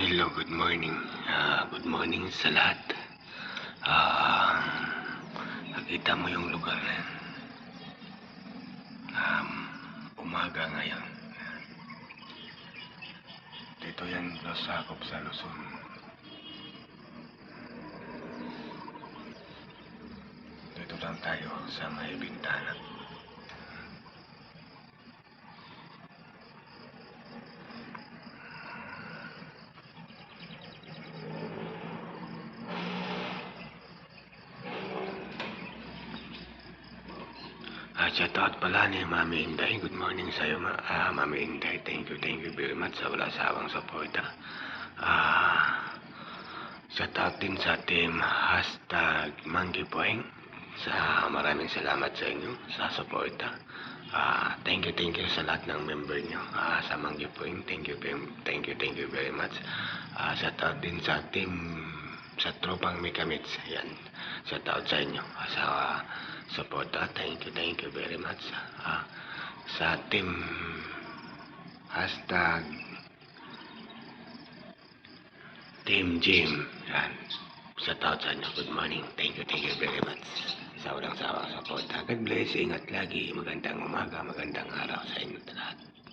Hello, good morning. Good morning sa lahat. Ah, nakita mo yung lugar na yan. Umaga ngayon. Dito yan sakop sa Luzon. Dito lang tayo sa may bintana. Shout out pala ni Mami Inday. Good morning sa iyo, Mami Inday. Thank you very much sa wala sawang suporta. Shout out din sa team #Manggipoeng. Maraming salamat sa inyo sa suporta. Thank you sa lahat ng member nyo sa Manggipoeng. Thank you very much. Shout out din sa team sa tropang Mekamits. Yan. Shout out sa inyo sa suporta. Thank you very much. Sa team #Team Jim. Yan. Shout out sa inyo. Good morning. Thank you very much sa walang sawang suporta. God bless. Ingat lagi. Magandang umaga, magandang araw sa inyo lahat.